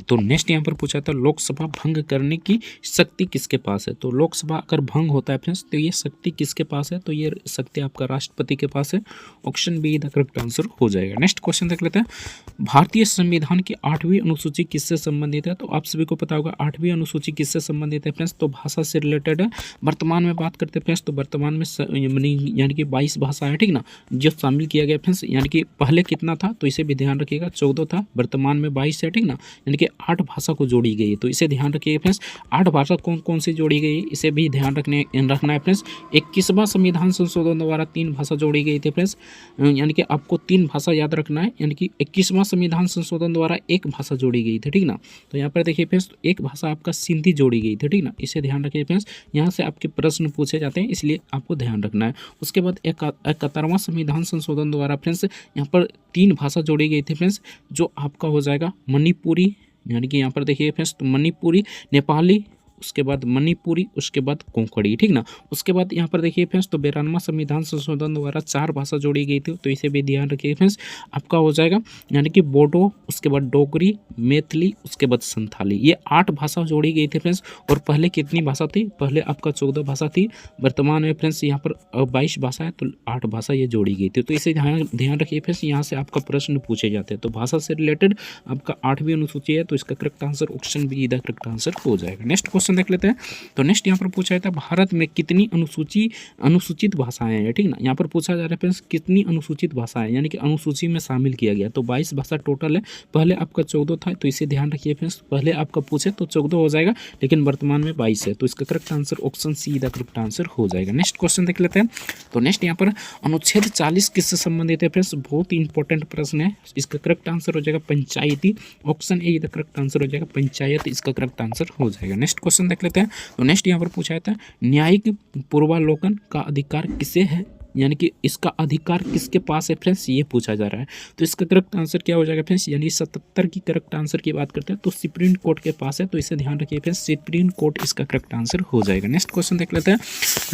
तो नेक्स्ट यहाँ पर पूछा था लोकसभा भंग करने की शक्ति किसके पास है, तो लोकसभा अगर भंग होता है फ्रेंड्स, तो ये शक्ति किसके पास है, तो ये शक्ति आपका राष्ट्रपति के पास है। Option be the correct answer हो जाएगा। नेक्स्ट क्वेश्चन देख लेते हैं। भारतीय संविधान की 8वीं अनुसूची किससे संबंधित है, तो आप सभी को पता होगा 8वीं अनुसूची किससे संबंधित है फ्रेंड्स, तो भाषा से रिलेटेड है। वर्तमान में बात करते हैं फ्रेंड्स, तो वर्तमान में यानी कि 22 भाषा है, ठीक ना, जो शामिल किया गया फ्रेंड्स, यानी कि पहले कितना था, तो इसे भी ध्यान रखिएगा, 14 था, वर्तमान में 22 है, ठीक ना, यानी कि 8 भाषा को जोड़ी गई है। तो इसे ध्यान रखिए फ्रेंड्स, 8 भाषा कौन कौन सी जोड़ी गई, इसे भी ध्यान रखना है फ्रेंड्स। 21वां संविधान संशोधन द्वारा 3 भाषा जोड़ी गई थी फ्रेंड्स, यानी कि आपको 3 भाषा याद रखना है, यानी कि 21वां संविधान संशोधन द्वारा 1 भाषा जोड़ी गई थी, ठीक ना। तो यहाँ पर देखिए फ्रेंड्स, एक भाषा आपका सिंधी जोड़ी गई थी, ठीक ना, इसे ध्यान रखिए फ्रेंड्स, यहाँ से आपके प्रश्न पूछे जाते हैं, इसलिए आपको ध्यान रखना है। उसके बाद 71वां संविधान संशोधन द्वारा फ्रेंड्स यहाँ पर 3 भाषा जोड़ी गई थी फ्रेंड्स, जो आपका हो जाएगा मणिपुरी, यानी कि यहाँ पर देखिए फ्रेंड्स, तो मणिपुरी, नेपाली, उसके बाद मणिपुरी, उसके बाद कोंकणी, ठीक ना। उसके बाद यहाँ पर देखिए फ्रेंड्स, तो 92वां संविधान संशोधन द्वारा 4 भाषा जोड़ी गई थी, तो इसे भी ध्यान रखिए फ्रेंड्स, आपका हो जाएगा यानी कि बोडो, उसके बाद डोगरी, मैथिली, उसके बाद संथाली, ये 8 भाषा जोड़ी गई थी फ्रेंड्स। और पहले कितनी भाषा थी, पहले आपका 14 भाषा थी, वर्तमान में फ्रेंड्स यहाँ पर 22 भाषा है, तो 8 भाषा ये जोड़ी गई थी। तो इसे ध्यान रखिए फ्रेंड्स, यहाँ से आपका प्रश्न पूछे जाते हैं। तो भाषा से रिलेटेड आपका 8वीं अनुसूची है, तो इसका correct answer option be the correct answer हो जाएगा। नेक्स्ट क्वेश्चन क्वेश्चन देख लेते हैं। तो नेक्स्ट यहाँ पर पूछा जाता है भारत में कितनी अनुसूचित भाषाएं हैं, ठीक ना। यहाँ पर पूछा जा रहा है फ्रेंड्स कितनी अनुसूचित भाषाएं यानी कि अनुसूची में शामिल किया गया। तो 22 भाषा टोटल है, पहले आपका 14 था, तो इसे ध्यान रखिए फ्रेंड्स। पहले आपका पूछे तो 14 हो जाएगा, लेकिन वर्तमान में 22 है, तो इसका correct answer option see the correct answer हो जाएगा। नेक्स्ट क्वेश्चन देख लेते हैं। तो नेक्स्ट यहाँ पर अनुच्छेद 40 किससे संबंधित है फ्रेंड्स, बहुत ही इंपॉर्टेंट प्रश्न है। इसका करेक्ट आंसर हो जाएगा panchayati, option A the correct answer हो जाएगा पंचायत, इसका करेक्ट आंसर हो जाएगा। नेक्स्ट क्वेश्चन देख लेते हैं। तो नेक्स्ट यहाँ पर पूछा जाता है न्यायिक पूर्वावलोकन का अधिकार किसे है, यानी कि इसका अधिकार किसके पास है फ्रेंड्स, ये पूछा जा रहा है। तो इसका करेक्ट आंसर क्या हो जाएगा फ्रेंड्स, यानी 77 की करेक्ट आंसर की बात करते हैं तो सुप्रीम कोर्ट के पास है, तो इसे ध्यान रखिए फ्रेंड्स, सुप्रीम कोर्ट इसका करेक्ट आंसर हो जाएगा। नेक्स्ट क्वेश्चन देख लेते हैं।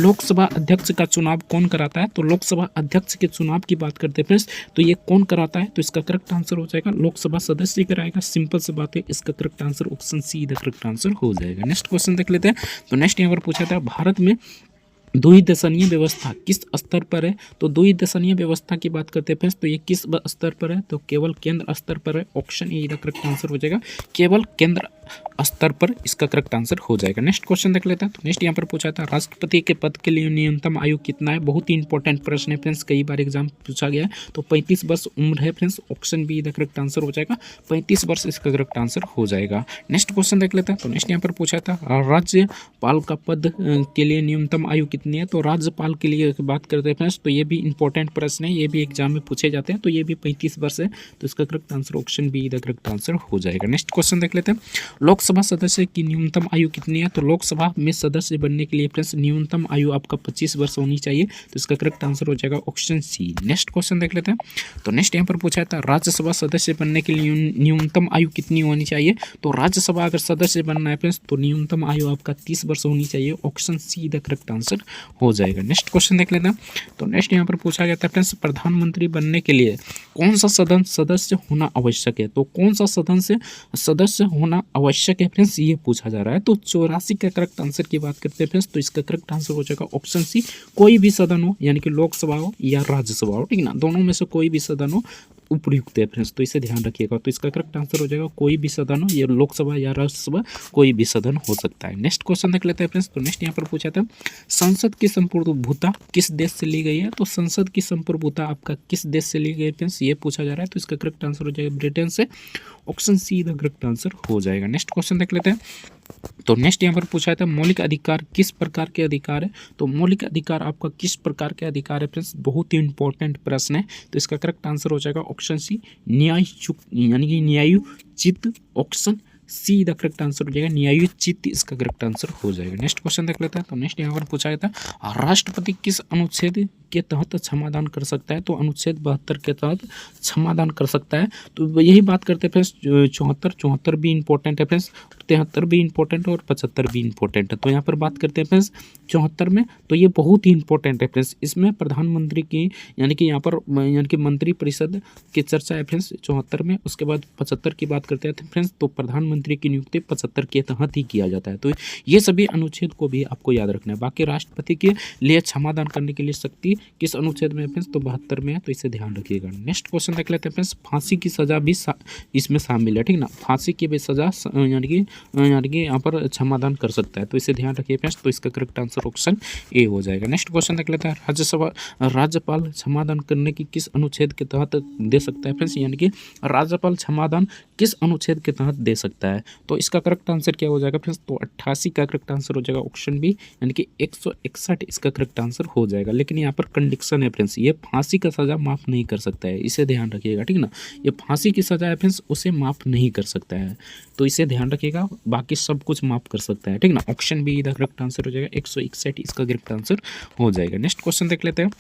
लोकसभा अध्यक्ष का चुनाव कौन कराता है, तो लोकसभा अध्यक्ष के चुनाव की बात करते हैं फ्रेंड्स, तो ये कौन कराता है, तो इसका करेक्ट आंसर हो जाएगा लोकसभा सदस्य कराएगा। सिंपल से बात है, इसका correct answer option see the correct answer हो जाएगा। नेक्स्ट क्वेश्चन देख लेते हैं। तो नेक्स्ट यहाँ पर पूछा था भारत में द्विदशनीय व्यवस्था किस स्तर पर है, तो द्विदशनीय व्यवस्था की बात करते हैं फ्रेंड्स, तो ये किस स्तर पर है, तो केवल केंद्र स्तर पर है, ऑप्शन ए का करेक्ट आंसर हो जाएगा केवल केंद्र स्तर पर, इसका करेक्ट आंसर हो जाएगा। नेक्स्ट क्वेश्चन देख लेते हैं। तो नेक्स्ट यहाँ पर पूछा था राष्ट्रपति के पद के लिए न्यूनतम आयु कितना है, बहुत ही इंपॉर्टेंट प्रश्न है फ्रेंड्स, कई बार एग्जाम पूछा गया है। तो 35 वर्ष उम्र है friends, option be the correct answer हो जाएगा 35 वर्ष, इसका करेक्ट आंसर हो जाएगा। नेक्स्ट क्वेश्चन देख लेते हैं। तो नेक्स्ट यहाँ पर पूछा था राज्यपाल का पद के लिए न्यूनतम आयु कितनी है, तो राज्यपाल के लिए बात करते हैं फ्रेंड्स, तो ये भी इंपॉर्टेंट प्रश्न है, ये भी एग्जाम में पूछे जाते हैं, तो ये भी 35 वर्ष है, तो इसका correct answer option be the correct answer हो जाएगा। नेक्स्ट क्वेश्चन देख लेते हैं। लोकसभा सदस्य की न्यूनतम आयु कितनी है, तो लोकसभा में सदस्य बनने के लिए फ्रेंड्स न्यूनतम आयु आपका 25 वर्ष होनी चाहिए, तो इसका करेक्ट आंसर हो जाएगा ऑप्शन सी। नेक्स्ट क्वेश्चन देख लेते हैं। तो नेक्स्ट यहाँ पर पूछा था राज्यसभा सदस्य बनने के लिए न्यूनतम आयु कितनी होनी चाहिए, तो राज्यसभा अगर सदस्य बनना है फ्रेंड्स तो न्यूनतम आयु आपका 30 वर्ष होनी चाहिए, option see the correct answer हो जाएगा। नेक्स्ट क्वेश्चन देख लेते हैं। तो नेक्स्ट यहाँ पर पूछा गया था फ्रेंड्स प्रधानमंत्री बनने के लिए कौन सा सदन सदस्य होना आवश्यक है, तो कौन सा सदन से सदस्य होना आवश्यक है फ्रेंड्स, ये पूछा जा रहा है। तो 84 का करेक्ट आंसर की बात करते हैं फ्रेंड्स, तो इसका करेक्ट आंसर हो जाएगा ऑप्शन सी, कोई भी सदन हो, यानी कि लोकसभा हो या राज्यसभा हो, ठीक ना, दोनों में से कोई भी सदन हो उपयुक्त है फ्रेंड्स, तो इसे ध्यान रखिएगा। तो इसका करेक्ट आंसर हो जाएगा कोई भी सदन हो, ये लोकसभा या राज्यसभा कोई भी सदन हो सकता है। नेक्स्ट क्वेश्चन देख लेते हैं फ्रेंड्स। तो नेक्स्ट यहाँ पर पूछा था संसद की संप्रभुता किस देश से ली गई है, तो संसद की संप्रभुता आपका किस देश से ली गई है फ्रेंड्स, ये पूछा जा रहा है, तो इसका करेक्ट आंसर हो जाएगा ब्रिटेन से, option see the correct answer हो जाएगा। नेक्स्ट क्वेश्चन देख लेते हैं। तो नेक्स्ट यहाँ पर पूछा था मौलिक अधिकार किस प्रकार के अधिकार है, तो मौलिक अधिकार आपका किस प्रकार के अधिकार है फ्रेंड्स, बहुत ही इंपॉर्टेंट प्रश्न है, तो इसका करेक्ट आंसर हो जाएगा ऑप्शन सी यानी कि न्यायोचित, option see the correct answer हो जाएगा न्यायोचित, इसका करेक्ट आंसर हो जाएगा। नेक्स्ट क्वेश्चन देख लेते हैं। तो नेक्स्ट यहाँ पर पूछा गया था राष्ट्रपति किस अनुच्छेद के तहत क्षमादान कर सकता है, तो अनुच्छेद 72 के तहत क्षमादान कर सकता है, तो यही बात करते हैं फ्रेंड्स। 74 भी इंपॉर्टेंट है फ्रेंड्स, 73 भी इंपॉर्टेंट है और 75 भी इंपॉर्टेंट है। तो यहाँ पर बात करते हैं फ्रेंड्स 74 में, तो ये बहुत ही इंपॉर्टेंट है फ्रेंड्स, इसमें प्रधानमंत्री की यानी कि यहाँ पर यानी कि मंत्री परिषद की चर्चा है फ्रेंड्स 74 में। उसके बाद 75 की बात करते हैं फ्रेंड्स, तो प्रधानमंत्री की नियुक्ति 75 के तहत ही किया जाता है। तो ये सभी अनुच्छेद को भी आपको याद रखना है। बाकी राष्ट्रपति के लिए क्षमादान करने के लिए शक्ति किस अनुच्छेद में है फ्रेंड्स, तो 72 में है, तो इसे ध्यान रखिएगा। नेक्स्ट क्वेश्चन देख लेते हैं फ्रेंड्स, फांसी की सजा भी इसमें शामिल है, ठीक ना, फांसी की भी सजा यानी कि यहाँ पर क्षमादान कर सकता है, तो इसे ध्यान रखिए फ्रेंड्स, तो इसका करेक्ट आंसर ऑप्शन ए हो जाएगा। नेक्स्ट क्वेश्चन देख लेते हैं राज्यपाल क्षमादान करने की किस अनुच्छेद के तहत दे सकता है फ्रेंड्स, यानी कि राज्यपाल क्षमादान किस अनुच्छेद के तहत दे सकता है, तो इसका करेक्ट आंसर क्या हो जाएगा फ्रेंड्स, तो 88 का करेक्ट आंसर हो जाएगा ऑप्शन बी, यानी कि 161 इसका करेक्ट आंसर हो जाएगा। लेकिन यहाँ पर कंडीशन है फ्रेंड्स, ये फांसी का सजा माफ नहीं कर सकता है, इसे ध्यान रखिएगा, ठीक ना, ये फांसी की सजा है फ्रेंड्स, उसे माफ नहीं कर सकता है, तो इसे ध्यान रखिएगा। बाकी सब कुछ माफ कर सकता है, ठीक ना, ऑप्शन बी इधर करेक्ट आंसर हो जाएगा 161 इसका करेक्ट आंसर हो जाएगा। नेक्स्ट क्वेश्चन देख लेते हैं।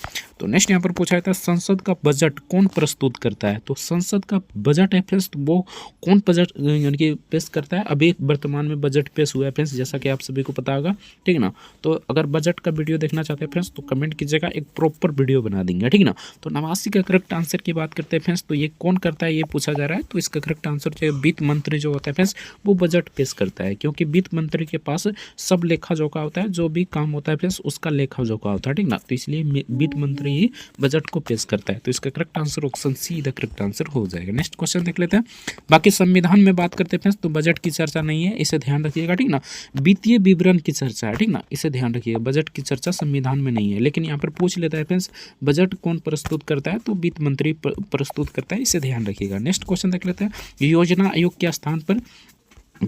तो नेक्स्ट यहाँ पर पूछा जाता है संसद का बजट कौन प्रस्तुत करता है, तो संसद का बजट है फ्रेंड्स, तो वो कौन बजट यानी कि पेश करता है, अभी वर्तमान में बजट पेश हुआ है फ्रेंड्स, जैसा कि आप सभी को पता होगा, ठीक ना। तो अगर बजट का वीडियो देखना चाहते हैं फ्रेंड्स, तो कमेंट कीजिएगा, एक प्रॉपर वीडियो बना देंगे, ठीक ना। तो 89 का करेक्ट आंसर की बात करते हैं फ्रेंड्स, तो ये कौन करता है ये पूछा जा रहा है। तो इसका करेक्ट आंसर जो है वित्त मंत्री जो होता है फ्रेंड्स, वो बजट पेश करता है, क्योंकि वित्त मंत्री के पास सब लेखा जोखा होता है, जो भी काम होता है फ्रेंड्स उसका लेखा जोखा होता है, ठीक ना। तो इसलिए वित्त मंत्री ही बजट को पेश करता है। तो इसका correct answer option see the correct answer हो जाएगा। नेक्स्ट क्वेश्चन देख लेते हैं। बाकी संविधान में बात करते हैं फ्रेंड्स, तो बजट की चर्चा नहीं है, इसे ध्यान रखिएगा, ठीक ना। वित्तीय विवरण की चर्चा है, ठीक ना, इसे ध्यान रखिएगा। बजट की चर्चा संविधान में नहीं है, लेकिन यहाँ पर पूछ लेता है फ्रेंड्स बजट कौन प्रस्तुत करता है, तो वित्त मंत्री प्रस्तुत करता है, इसे ध्यान रखिएगा। नेक्स्ट क्वेश्चन देख लेते हैं। योजना आयोग के स्थान पर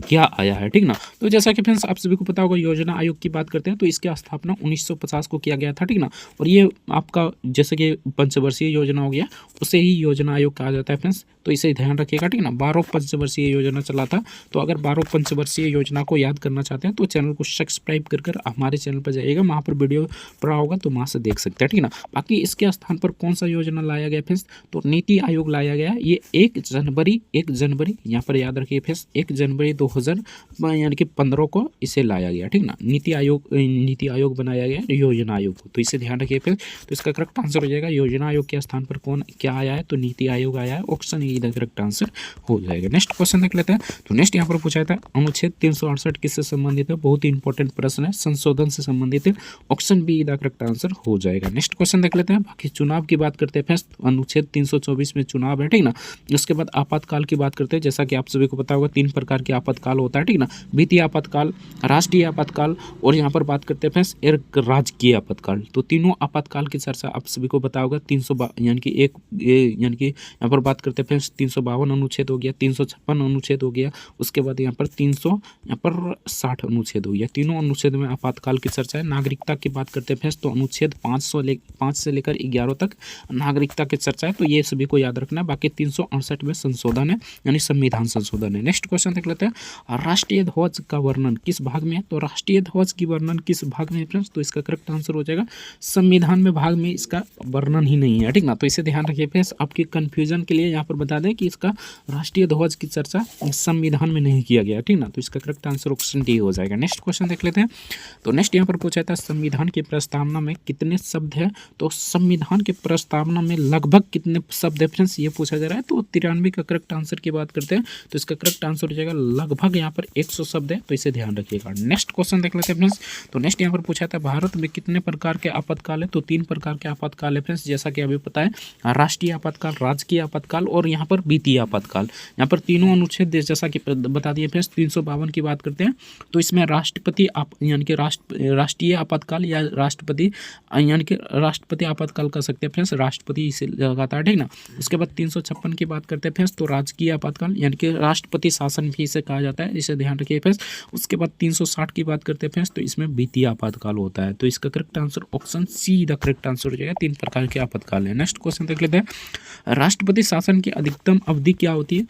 क्या आया है, ठीक ना। तो जैसा कि फ्रेंड्स आप सभी को पता होगा, योजना आयोग की बात करते हैं तो इसकी स्थापना 1950 को किया गया था, ठीक ना। और ये आपका जैसे कि पंचवर्षीय योजना हो गया, उसे ही योजना आयोग कहा जाता है फ्रेंड्स, तो इसे ध्यान रखिएगा, ठीक ना। 12 पंचवर्षीय योजना चला था, तो अगर 12 पंचवर्षीय योजना को याद करना चाहते हैं तो चैनल को सब्सक्राइब कर हमारे चैनल पर जाइएगा, वहाँ पर वीडियो पड़ा होगा तो वहाँ से देख सकते हैं, ठीक ना। बाकी इसके स्थान पर कौन सा योजना लाया गया फ्रेंड्स, तो नीति आयोग लाया गया। ये 1 जनवरी यहाँ पर याद रखिए फ्रेंड्स, 1 जनवरी 2000 यानी कि 15 को इसे लाया गया, ठीक ना। नीति आयोग बनाया गया योजना आयोग को, तो इसे ध्यान रखिए फ्रेंड्स। तो इसका करेक्ट आंसर हो जाएगा योजना आयोग के स्थान पर कौन क्या आया है, तो नीति आयोग आया है। Option A the correct answer हो जाएगा। नेक्स्ट क्वेश्चन देख लेते हैं। तो नेक्स्ट यहाँ पर पूछा था अनुच्छेद 368 किससे संबंधित है, बहुत ही इंपॉर्टेंट प्रश्न है, संशोधन से संबंधित है। Option be the correct answer हो जाएगा। नेक्स्ट क्वेश्चन देख लेते हैं। बाकी चुनाव की बात करते हैं फ्रेंड्स, अनुच्छेद 324 में चुनाव है, ठीक ना। उसके बाद आपातकाल की बात करते हैं। जैसा कि आप सभी को पता होगा 3 प्रकार के आपातकाल होता है, ठीक ना। वित्तीय आपातकाल, राष्ट्रीय आपातकाल और यहाँ पर बात करते हैं फ्रेंड्स एक राजकीय आपातकाल। तो तीनों आपातकाल की चर्चा आप सभी को पता होगा। 300 यानी कि यहाँ पर बात करते हैं फ्रेंड्स 352 अनुच्छेद हो गया, 356 अनुच्छेद हो गया, उसके बाद यहाँ पर 360 अनुच्छेद हो गया। तीनों अनुच्छेद में आपातकाल की चर्चा है। नागरिकता की बात करते हैं फ्रेंड्स, तो अनुच्छेद 5 से लेकर 11 तक नागरिकता की चर्चा है, तो ये सभी को याद रखना है। बाकी 368 में संशोधन है, यानी संविधान संशोधन है। नेक्स्ट क्वेश्चन देख लेते हैं। राष्ट्रीय ध्वज का वर्णन किस भाग में है, तो राष्ट्रीय ध्वज की वर्णन किस भाग में है फ्रेंड्स, तो इसका करेक्ट आंसर हो जाएगा संविधान में भाग में इसका वर्णन ही नहीं है, ठीक ना। तो इसे ध्यान रखिए फ्रेंड्स, आपके कंफ्यूजन के लिए यहाँ पर बता दें कि इसका राष्ट्रीय ध्वज की चर्चा संविधान में नहीं किया गया, ठीक ना। तो इसका करेक्ट आंसर ऑप्शन डी हो जाएगा। नेक्स्ट क्वेश्चन देख लेते हैं। तो नेक्स्ट यहाँ पर पूछा था संविधान की प्रस्तावना में कितने शब्द है, तो संविधान की प्रस्तावना में लगभग कितने शब्द है फ्रेंड्स, ये पूछा जा रहा है। तो 93 का करेक्ट आंसर की बात करते हैं, तो इसका करेक्ट आंसर हो जाएगा लगभग यहाँ पर 100 शब्द है, तो इसे ध्यान रखिएगा। नेक्स्ट क्वेश्चन देख लेते हैं फ्रेंड्स। तो नेक्स्ट यहाँ पर पूछा था भारत में कितने प्रकार के आपातकाल है, तो 3 प्रकार के आपातकाल है फ्रेंड्स, जैसा कि अभी पता है, राष्ट्रीय आपातकाल, राजकीय आपातकाल और यहाँ पर वित्तीय आपातकाल। यहाँ पर तीनों अनुच्छेद जैसा कि बता दिए फ्रेंड्स। 352 की बात करते हैं तो इसमें राष्ट्रपति यानी कि राष्ट्रीय आपातकाल या राष्ट्रपति यानी कि राष्ट्रपति आपातकाल कर सकते हैं फ्रेंड्स, राष्ट्रपति इसे लगाता है, ठीक ना। उसके बाद 356 की बात करते हैं फ्रेंड्स, तो राजकीय आपातकाल यानी कि राष्ट्रपति शासन भी इसे कहा जाता है, इसे ध्यान रखिए फ्रेंड्स। उसके बाद 360 की बात करते हैं फ्रेंड्स, तो इसमें वित्तीय आपातकाल होता है, तो इसका correct answer option see the correct answer हो जाएगा। 3 प्रकार के आपातकाल है। नेक्स्ट क्वेश्चन देख लेते हैं। राष्ट्रपति शासन की अधिकतम अवधि क्या होती है,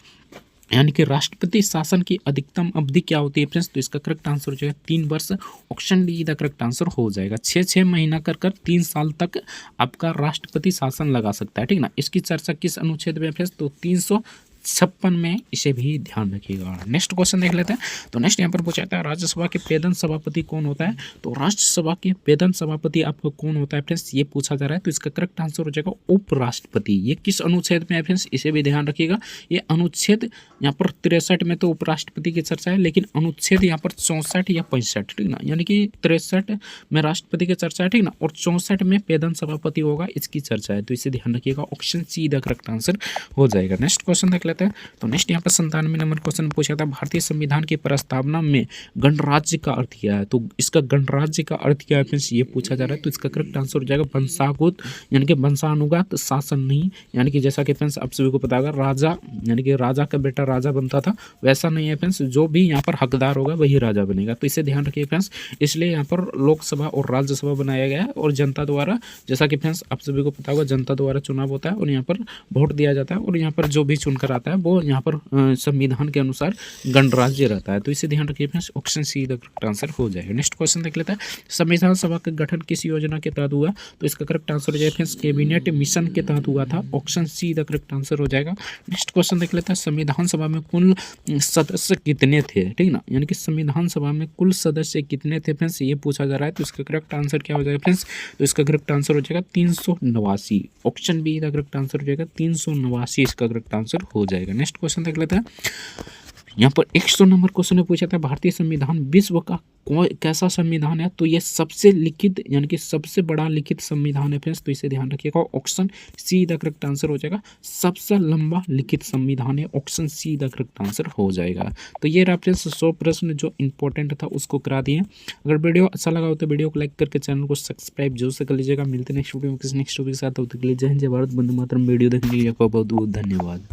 यानी कि राष्ट्रपति शासन की अधिकतम अवधि क्या होती है फ्रेंड्स, तो इसका करेक्ट आंसर हो जाएगा 3 वर्ष। Option D the correct answer हो जाएगा। 6 महीना कर 3 साल तक आपका राष्ट्रपति शासन लगा सकता है, ठीक ना। इसकी चर्चा किस अनुच्छेद में फ्रेंड्स, तो 356 में, इसे भी ध्यान रखिएगा। नेक्स्ट क्वेश्चन देख लेते हैं। तो नेक्स्ट यहाँ पर पूछा जाता है राज्यसभा के वेतन सभापति कौन होता है, तो राज्यसभा के वेतन सभापति आपको कौन होता है फ्रेंड्स, ये पूछा जा रहा है। तो इसका करेक्ट आंसर हो जाएगा उपराष्ट्रपति। ये किस अनुच्छेद में है फ्रेंड्स, इसे भी ध्यान रखिएगा। ये अनुच्छेद यहाँ पर 63 में तो उपराष्ट्रपति की चर्चा है, लेकिन अनुच्छेद यहाँ पर 64 या 65, ठीक ना, यानी कि 63 में राष्ट्रपति की चर्चा है, ठीक ना, और 64 में वेतन सभापति होगा, इसकी चर्चा है, तो इसे ध्यान रखिएगा। Option see the correct answer हो जाएगा। नेक्स्ट क्वेश्चन देख लेते हैं। तो नेक्स्ट यहाँ पर 97 नंबर क्वेश्चन पूछा था भारतीय संविधान की प्रस्तावना में गणराज्य का अर्थ क्या है, तो इसका गणराज्य का अर्थ क्या है फ्रेंड्स, ये पूछा जा रहा है। तो इसका करेक्ट आंसर हो जाएगा वंशागत यानी कि वंशानुगत शासन नहीं, यानी कि जैसा कि फ्रेंड्स आप सभी को पता होगा राजा यानी कि राजा का बेटा राजा बनता था, वैसा नहीं है फ्रेंड्स। जो भी यहाँ पर हकदार होगा वही राजा बनेगा, तो इसे ध्यान रखिए फ्रेंड्स। इसलिए यहाँ पर लोकसभा और राज्यसभा बनाया गया है और जनता द्वारा, जैसा कि फ्रेंड्स आप सभी को पता होगा जनता द्वारा चुनाव होता है और यहाँ पर वोट दिया जाता है और यहाँ पर जो भी चुनकर आता है रहता है वो यहाँ पर संविधान के अनुसार गणराज्य रहता है। तो इसे ध्यान रखिए friends, option see the correct answer हो जाएगा। नेक्स्ट क्वेश्चन देख लेते हैं, संविधान सभा का गठन किस योजना के तहत हुआ? तो इसका करेक्ट आंसर हो जाएगा फ्रेंड्स कैबिनेट मिशन के तहत हुआ था। Option see the correct answer हो जाएगा। नेक्स्ट क्वेश्चन देख लेते हैं, संविधान सभा में कुल सदस्य कितने थे? ठीक ना, यानी कि संविधान सभा में कुल सदस्य कितने थे फ्रेंड्स, ये पूछा जा रहा है। तो इसका करेक्ट आंसर क्या हो जाएगा फ्रेंड्स? तो इसका करेक्ट आंसर हो जाएगा 389। ऑप्शन बी का करेक्ट आंसर हो जाएगा 389, इसका करेक्ट आंसर हो जाएगा। नेक्स्ट क्वेश्चन देख लेते हैं, यहाँ पर 100 नंबर क्वेश्चन में पूछा था भारतीय संविधान विश्व का कैसा संविधान है? तो ये सबसे लिखित यानी कि सबसे बड़ा लिखित संविधान है फ्रेंड्स। तो इसे ध्यान रखिएगा, option see the correct answer हो जाएगा। सबसे लंबा लिखित संविधान है, option see the correct answer हो जाएगा। तो ये फ्रेंड्स 100 प्रश्न जो इंपॉर्टेंट था उसको करा दिए। अगर वीडियो अच्छा लगा हो तो वीडियो को लाइक करके चैनल को सब्सक्राइब जरूर से कर लीजिएगा। मिलते हैं नेक्स्ट वीडियो में किसी नेक्स्ट टॉपिक के साथ। तब तक के लिए जय हिंद, जय भारत, वंदे मातरम। वीडियो देखने के लिए आपका बहुत बहुत धन्यवाद।